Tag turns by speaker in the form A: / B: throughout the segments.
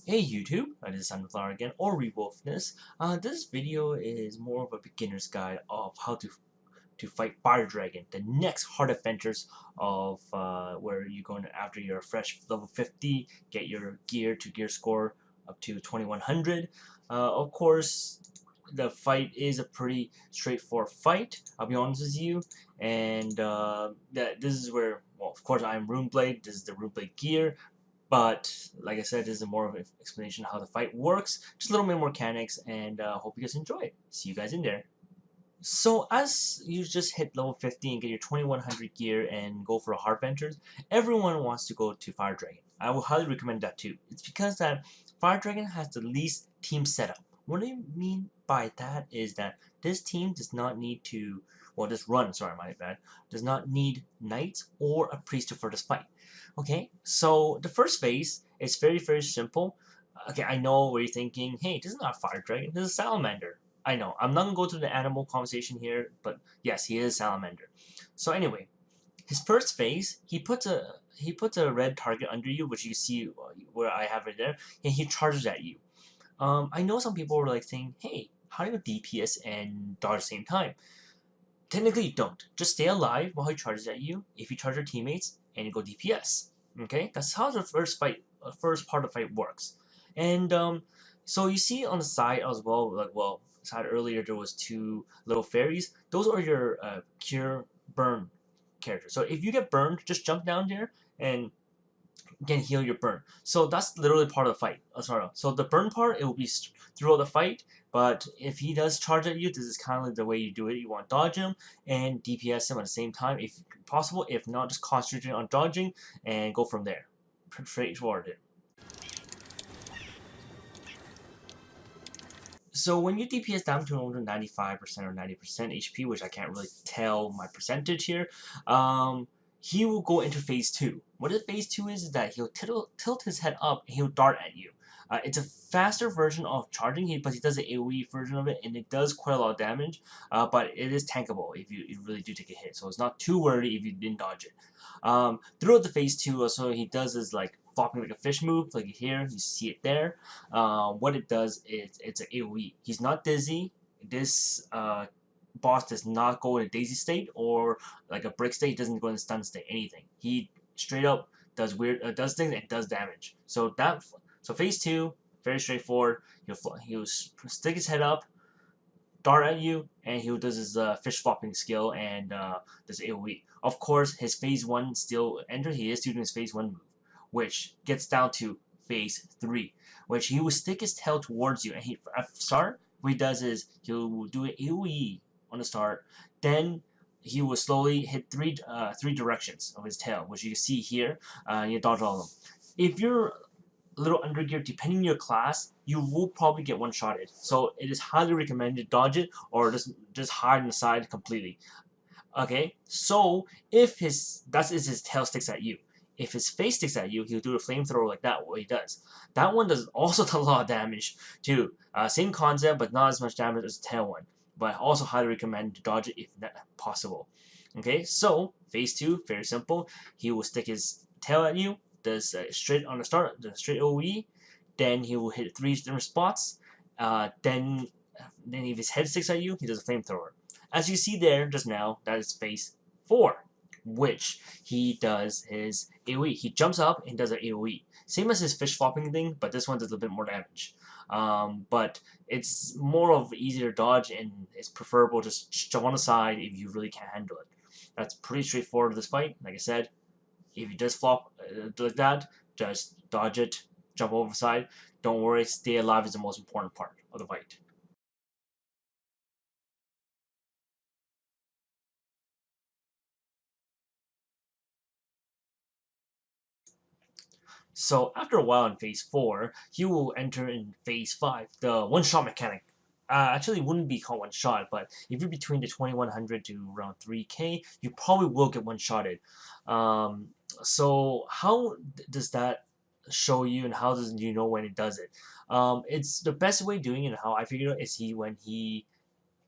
A: Hey YouTube, this is Sunflower again, or Rewolfness. This video is more of a beginner's guide of how to fight Fire Dragon, the next hard adventures of where you're going after your fresh level 50, get your gear score up to 2100. Of course, the fight is a pretty straightforward fight, I'll be honest with you, and this is where, well, of course I'm Runeblade, this is the Runeblade gear, but like I said, this is more of an explanation of how the fight works, just a little bit more mechanics, and hope you guys enjoy it. See you guys in there. So as you just hit level 50 and get your 2100 gear and go for a hard ventures, everyone wants to go to Fire Dragon. I will highly recommend that too. It's because that Fire Dragon has the least team setup. What I mean by that is that this team does not need to, well, this run, sorry, my bad, does not need knights or a priest to further this fight. Okay, so the first phase is very simple. Okay, I know where you're thinking, hey, this is not a Fire Dragon, this is a Salamander. I know, I'm not gonna go to the animal conversation here, but yes, he is a salamander. So anyway, his first phase, he puts a red target under you, which you see where I have it there, and he charges at you. I know some people were like saying, "Hey, how do you DPS and dodge at the same time?" Technically, you don't. Just stay alive while he charges at you. If you charge your teammates, and you go DPS. Okay, that's how the first part of the fight works. And so you see on the side as well, like side earlier there was two little fairies. Those are your cure burn characters. So if you get burned, just jump down there and can heal your burn. So that's literally part of the fight. Sorry. So the burn part, it will be throughout the fight. But if he does charge at you, this is kind of like the way you do it. You want to dodge him and DPS him at the same time if possible. If not, just concentrate on dodging and go from there. Straightforward. So when you DPS down to 95% or 90% HP, which I can't really tell my percentage here, he will go into phase 2. What phase 2 is that he'll tilt his head up and he'll dart at you. It's a faster version of charging, but he does an AoE version of it, and it does quite a lot of damage, but it is tankable if you really do take a hit, so it's not too wordy if you didn't dodge it. Throughout the phase 2, also, he does his like flopping like a fish move, like here, you see it there. What it does is it's an AoE. He's not dizzy. This boss does not go in a daisy state or like a brick state. He doesn't go in a stun state. Anything. He straight up does does things and does damage. So phase 2, very straightforward. He'll stick his head up, dart at you, and he does his fish flopping skill and does AoE. Of course, his phase 1 still enter. He is still doing his phase 1 move, which gets down to phase 3, which he will stick his tail towards you, and at start, what he does is he'll do an AoE on the start, then he will slowly hit three directions of his tail, which you can see here. You dodge all of them. If you're a little undergear, depending on your class, you will probably get one-shotted. So it is highly recommended to dodge it or just hide on the side completely. Okay, so if his tail sticks at you. If his face sticks at you, he'll do a flamethrower like that. What he does, that one does also a lot of damage too. Same concept, but not as much damage as the tail one. But I also highly recommend to dodge it if possible. Okay, so phase 2, very simple. He will stick his tail at you, does straight on the start, the straight OE. Then he will hit 3 different spots. Then if his head sticks at you, he does a flamethrower. As you see there just now, that is phase 4, which he does his AoE. He jumps up and does an AoE. Same as his fish flopping thing, but this one does a little bit more damage. But it's more of easier dodge, and it's preferable just jump on the side if you really can't handle it. That's pretty straightforward with this fight. Like I said, if you just flop like that, just dodge it, jump over the side. Don't worry, stay alive is the most important part of the fight. So after a while in phase 4, you will enter in phase 5, the one-shot mechanic. Actually, it wouldn't be called one-shot, but if you're between the 2100 to around 3k, you probably will get one-shotted. So how does that show you, and how does you know when it does it? It's the best way of doing it, and how I figured out is when he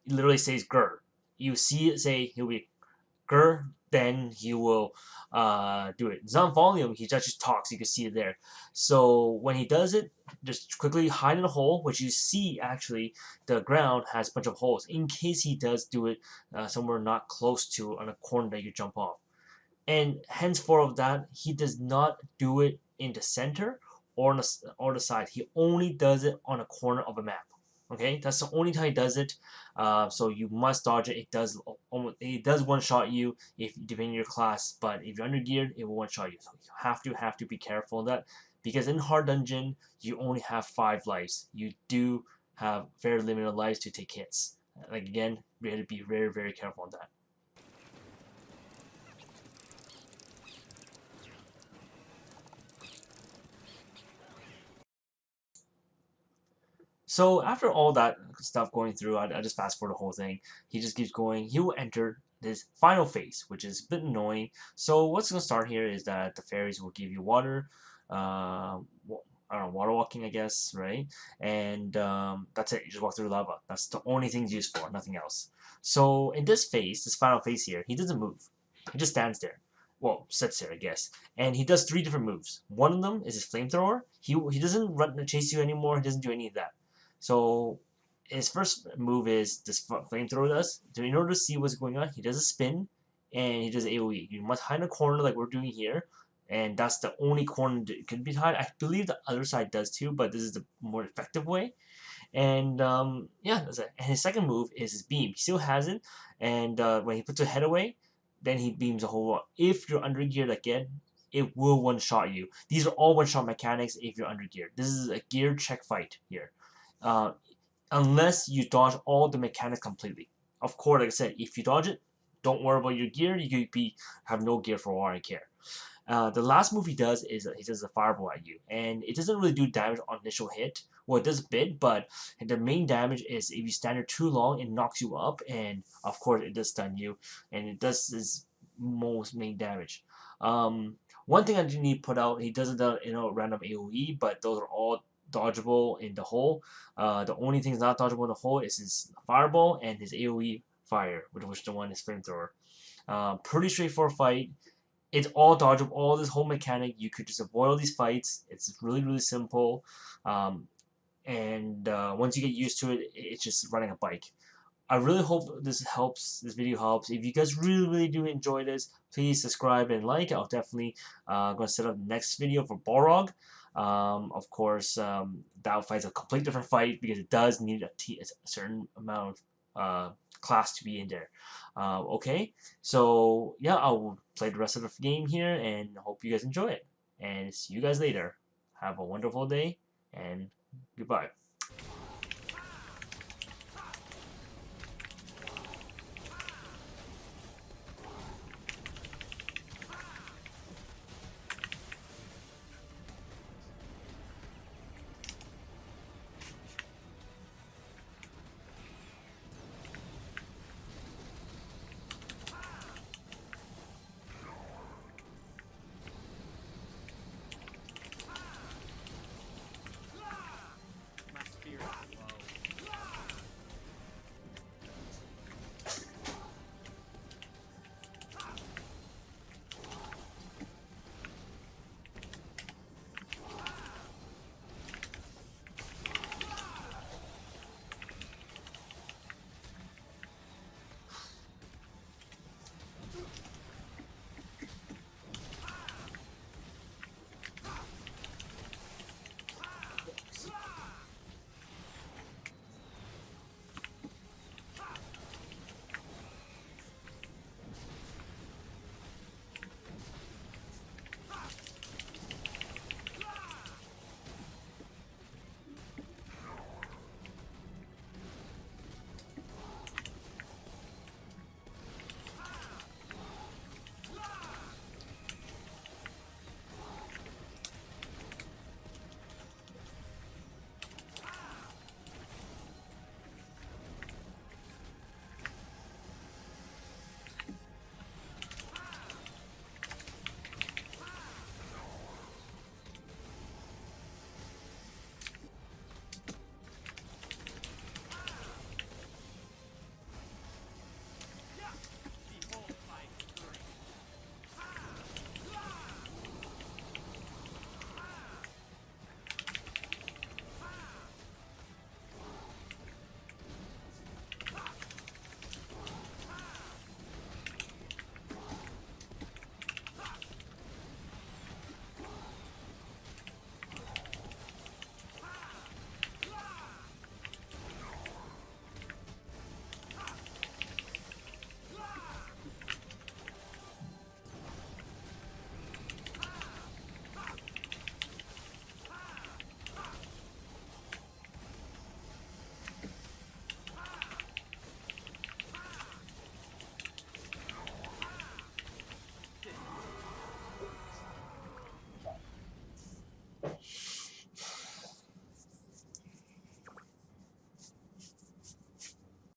A: literally says "grr." You see it say he'll be "grr." then he will do it. Zon volume, he just talks. You can see it there. So when he does it, just quickly hide in a hole, which you see actually the ground has a bunch of holes in case he does do it somewhere not close to on a corner that you jump off. And henceforth of that, he does not do it in the center or the side. He only does it on a corner of a map. Okay, that's the only time he does it. So you must dodge it. It does one shot you if depending on your class, but if you're under geared, it will one shot you. So you have to be careful of that because in hard dungeon you only have 5 lives. You do have very limited lives to take hits. Like again, we have to be very careful on that. So after all that stuff going through, I just fast forward the whole thing. He just keeps going. He will enter this final phase, which is a bit annoying. So what's going to start here is that the fairies will give you water. I don't know, water walking, I guess, right? And that's it. You just walk through lava. That's the only thing it's used for, nothing else. So in this phase, this final phase here, he doesn't move. He just stands there. Well, sits there, I guess. And he does 3 different moves. One of them is his flamethrower. He doesn't run and chase you anymore. He doesn't do any of that. So his first move is this flamethrower does. So in order to see what's going on, he does a spin and he does AoE. You must hide in a corner like we're doing here, and that's the only corner that could be hide. I believe the other side does too, but this is the more effective way. And yeah, that's it. And his second move is his beam. He still has it, and when he puts a head away, then he beams a whole lot. If you're under geared again, it will one shot you. These are all one shot mechanics if you're under geared. This is a gear check fight here. Uh, unless you dodge all the mechanics completely. Of course, like I said, if you dodge it, don't worry about your gear. You could have no gear for all I care. The last move he does is he does a fireball at you, and it doesn't really do damage on initial hit. Well, it does a bit, but the main damage is if you stand there too long, it knocks you up, and of course it does stun you, and it does his most main damage. One thing I do need to put out, he does it random AOE, but those are all dodgeable in the hole. The only thing that's not dodgeable in the hole is his fireball and his AOE fire, which the one is flamethrower. Pretty straightforward fight. It's all dodgeable. All this whole mechanic, you could just avoid all these fights. It's really simple. Um, and once you get used to it, it's just running a bike. I really hope this helps. This video helps. If you guys really do enjoy this, please subscribe and like. I'll definitely gonna set up the next video for Balrog. Of course, that fight's a complete different fight because it does need a certain amount of class to be in there. Okay, so yeah, I'll play the rest of the game here and hope you guys enjoy it. And see you guys later. Have a wonderful day and goodbye.